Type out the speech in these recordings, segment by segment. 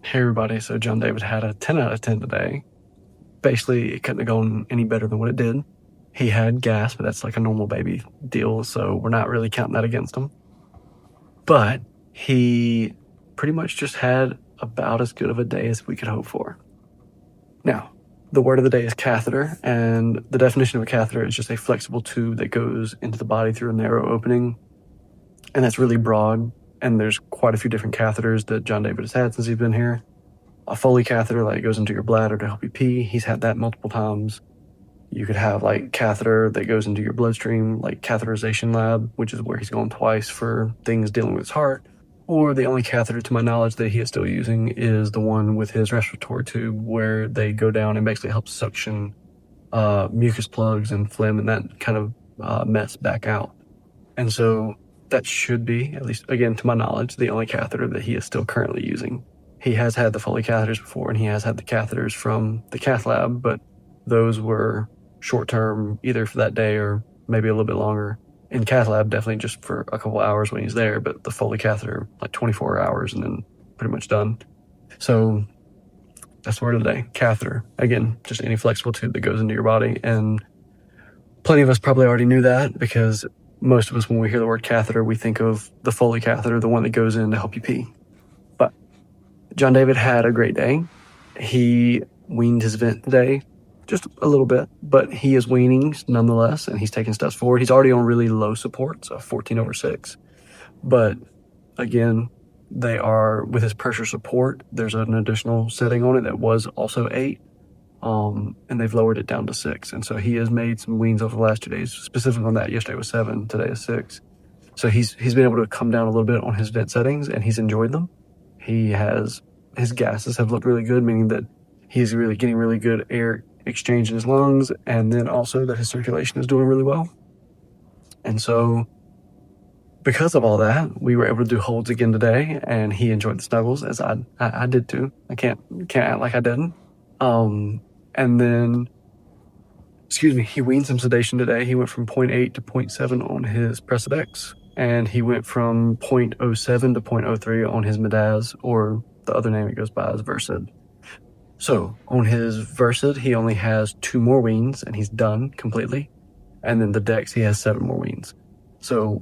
Hey everybody, so Jon David had a 10 out of 10 today. Basically, it couldn't have gone any better than what it did. He had gas, but that's like a normal baby deal, so we're not really counting that against him. But he pretty much just had about as good of a day as we could hope for. Now, the word of the day is catheter, and the definition of a catheter is just a flexible tube that goes into the body through a narrow opening, and that's really broad. And there's quite a few different catheters that Jon David has had since he's been here. A Foley catheter, like, goes into your bladder to help you pee. He's had that multiple times. You could have, like, catheter that goes into your bloodstream, like catheterization lab, which is where he's going twice for things dealing with his heart. Or the only catheter, to my knowledge, that he is still using is the one with his respiratory tube, where they go down and basically help suction mucus plugs and phlegm and that kind of mess back out. And so that should be, at least, again, to my knowledge, the only catheter that he is still currently using. He has had the Foley catheters before, and he has had the catheters from the cath lab, but those were short-term, either for that day or maybe a little bit longer. In cath lab, definitely just for a couple hours when he's there, but the Foley catheter, like 24 hours and then pretty much done. So that's the word of the day, catheter. Again, just any flexible tube that goes into your body, and plenty of us probably already knew that, because most of us, when we hear the word catheter, we think of the Foley catheter, the one that goes in to help you pee. But Jon David had a great day. He weaned his vent today, just a little bit, but he is weaning nonetheless, and he's taking steps forward. He's already on really low support, so 14/6. But again, they are, with his pressure support, there's an additional setting on it that was also 8. And they've lowered it down to 6. And so he has made some weans over the last 2 days, specifically on that. Yesterday was 7, today is 6. So he's been able to come down a little bit on his vent settings, and he's enjoyed them. His gases have looked really good, meaning that he's really getting really good air exchange in his lungs, and then also that his circulation is doing really well. And so because of all that, we were able to do holds again today, and he enjoyed the snuggles, as I did too. I can't act like I didn't. And then, he weaned some sedation today. He went from 0.8 to 0.7 on his Precedex, and he went from 0.07 to 0.03 on his Midaz, or the other name it goes by is Versed. So on his Versed, he only has 2 more weans, and he's done completely. And then the Dex, he has 7 more weans. So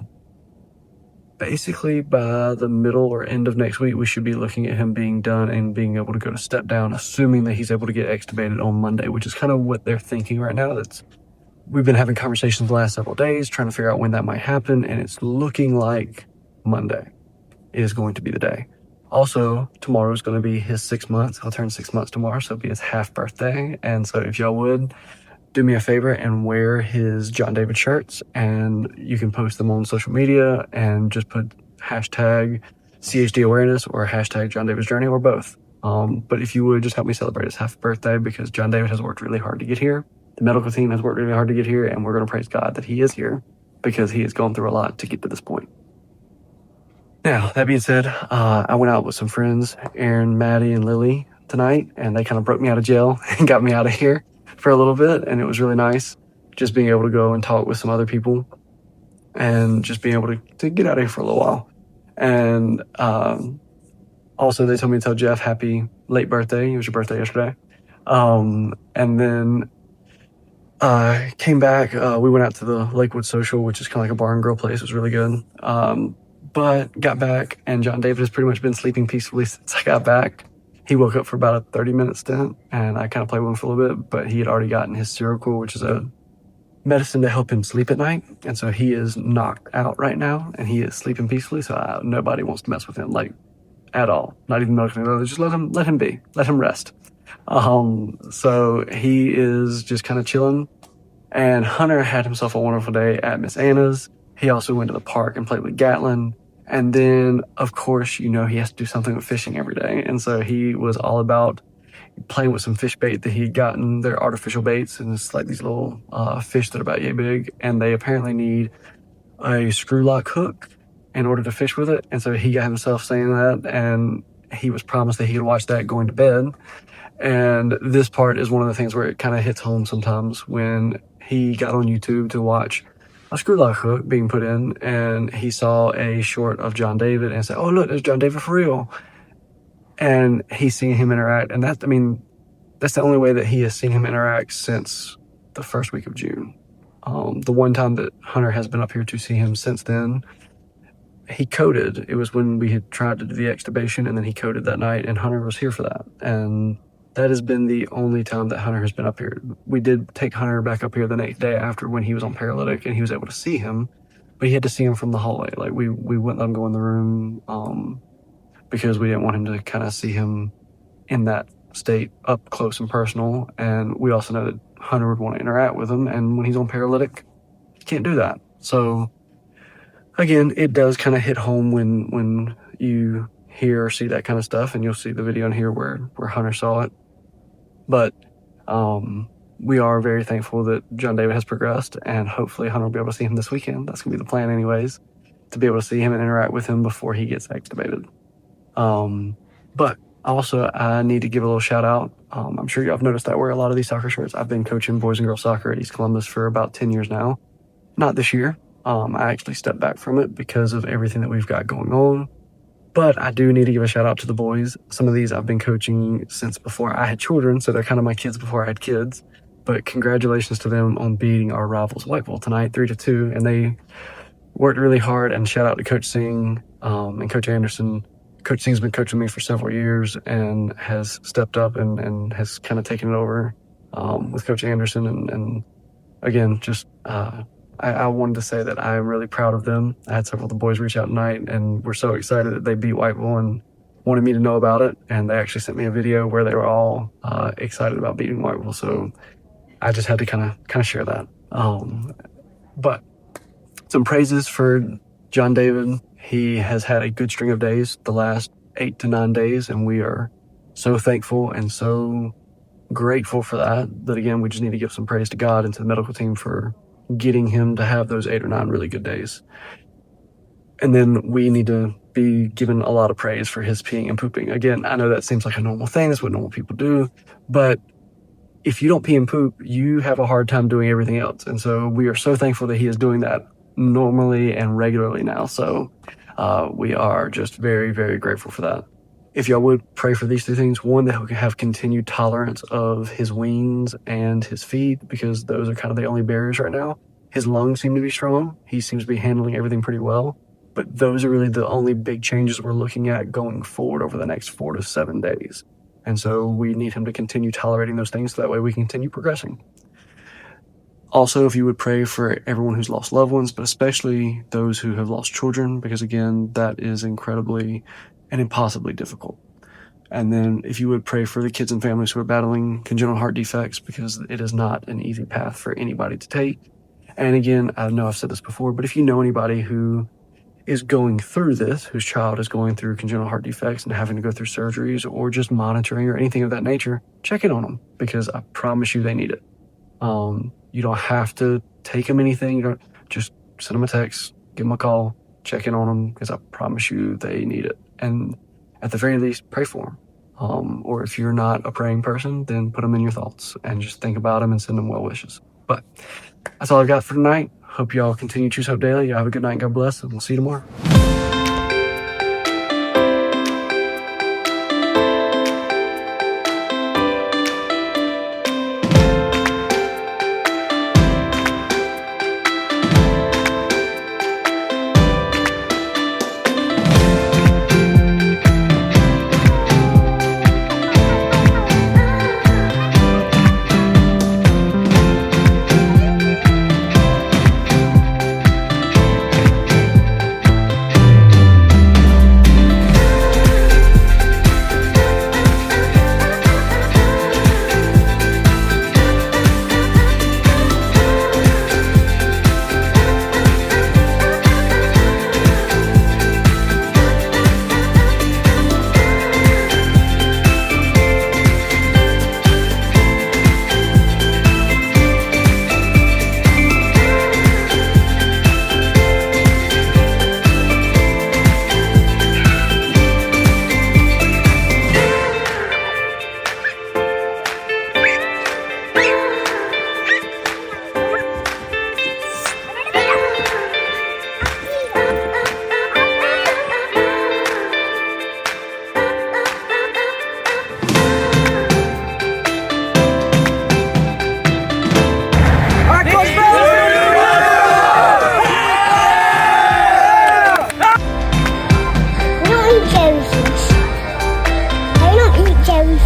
basically, by the middle or end of next week, we should be looking at him being done and being able to go to step down, assuming that he's able to get extubated on Monday, which is kind of what they're thinking right now. We've been having conversations the last several days, trying to figure out when that might happen, and it's looking like Monday is going to be the day. Also, tomorrow is going to be his 6 months. He'll turn 6 months tomorrow, so it'll be his half birthday. And so if y'all would, do me a favor and wear his Jon David shirts, and you can post them on social media and just put hashtag CHD awareness or hashtag Jon David's journey, or both. But if you would, just help me celebrate his half birthday, because Jon David has worked really hard to get here. The medical team has worked really hard to get here, and we're going to praise God that he is here, because he has gone through a lot to get to this point. Now, that being said, I went out with some friends, Aaron, Maddie, and Lily tonight, and they kind of broke me out of jail and got me out of here for a little bit, and it was really nice just being able to go and talk with some other people and just being able to get out of here for a little while. And also, they told me to tell Jeff happy late birthday. It was your birthday yesterday. And then came back. We went out to the Lakewood Social, which is kind of like a bar and grill place. It was really good. But got back, and Jon David has pretty much been sleeping peacefully since I got back. He woke up for about a 30-minute stint, and I kind of played with him for a little bit, but he had already gotten his Seroquel, which is a medicine to help him sleep at night. And so he is knocked out right now, and he is sleeping peacefully. So nobody wants to mess with him, like, at all. Not even just let him be, let him rest. So he is just kind of chilling. And Hunter had himself a wonderful day at Miss Anna's. He also went to the park and played with Gatlin. And then, of course, he has to do something with fishing every day. And so he was all about playing with some fish bait that he had gotten. They're artificial baits, and it's like these little fish that are about yay big. And they apparently need a screw lock hook in order to fish with it. And so he got himself saying that, and he was promised that he could watch that going to bed. And this part is one of the things where it kind of hits home sometimes, when he got on YouTube to watch a screw lock hook being put in, and he saw a short of Jon David and said, "Oh, look, there's Jon David for real." And he's seen him interact. And that's the only way that he has seen him interact since the first week of June. The one time that Hunter has been up here to see him since then, he coded. It was when we had tried to do the extubation, and then he coded that night, and Hunter was here for that. And that has been the only time that Hunter has been up here. We did take Hunter back up here the next day after when he was on paralytic, and he was able to see him, but he had to see him from the hallway. Like, we wouldn't let him go in the room because we didn't want him to kind of see him in that state up close and personal. And we also know that Hunter would want to interact with him, and when he's on paralytic, he can't do that. So again, it does kind of hit home when you hear or see that kind of stuff, and you'll see the video in here where Hunter saw it. But we are very thankful that Jon David has progressed, and hopefully Hunter will be able to see him this weekend. That's going to be the plan anyways, to be able to see him and interact with him before he gets extubated. But also, I need to give a little shout out. I'm sure y'all have noticed I wear a lot of these soccer shirts. I've been coaching boys and girls soccer at East Columbus for about 10 years now. Not this year. I actually stepped back from it because of everything that we've got going on. But I do need to give a shout out to the boys. Some of these I've been coaching since before I had children, so they're kind of my kids before I had kids. But congratulations to them on beating our rivals Whiteville tonight, 3-2. And they worked really hard. And shout out to Coach Singh and Coach Anderson. Coach Singh's been coaching me for several years and has stepped up and has kind of taken it over with Coach Anderson. And again, just I wanted to say that I am really proud of them. I had several of the boys reach out tonight, and we're so excited that they beat Whiteville and wanted me to know about it. And they actually sent me a video where they were all excited about beating Whiteville. So I just had to kind of share that. But some praises for Jon David. He has had a good string of days the last 8 to 9 days, and we are so thankful and so grateful for that. That again, we just need to give some praise to God and to the medical team for getting him to have those 8 or 9 really good days. And then we need to be given a lot of praise for his peeing and pooping. Again, I know that seems like a normal thing. That's what normal people do. But if you don't pee and poop, you have a hard time doing everything else. And so we are so thankful that he is doing that normally and regularly now. So we are just very, very grateful for that. If y'all would pray for these 2 things, one, that he can have continued tolerance of his weans and his feed, because those are kind of the only barriers right now. His lungs seem to be strong. He seems to be handling everything pretty well. But those are really the only big changes we're looking at going forward over the next 4 to 7 days. And so we need him to continue tolerating those things so that way we can continue progressing. Also, if you would pray for everyone who's lost loved ones, but especially those who have lost children, because again, that is incredibly and impossibly difficult. And then if you would pray for the kids and families who are battling congenital heart defects, because it is not an easy path for anybody to take. And again, I know I've said this before, but if you know anybody who is going through this, whose child is going through congenital heart defects and having to go through surgeries or just monitoring or anything of that nature, check in on them, because I promise you they need it. You don't have to take them anything. You don't, just send them a text, give them a call, check in on them, because I promise you they need it. And at the very least, pray for them. Or if you're not a praying person, then put them in your thoughts and just think about them and send them well wishes. But that's all I've got for tonight. Hope y'all continue to choose Hope daily. Y'all have a good night. God bless, and we'll see you tomorrow.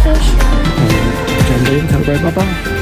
For sure. Jon David, have a great bye-bye.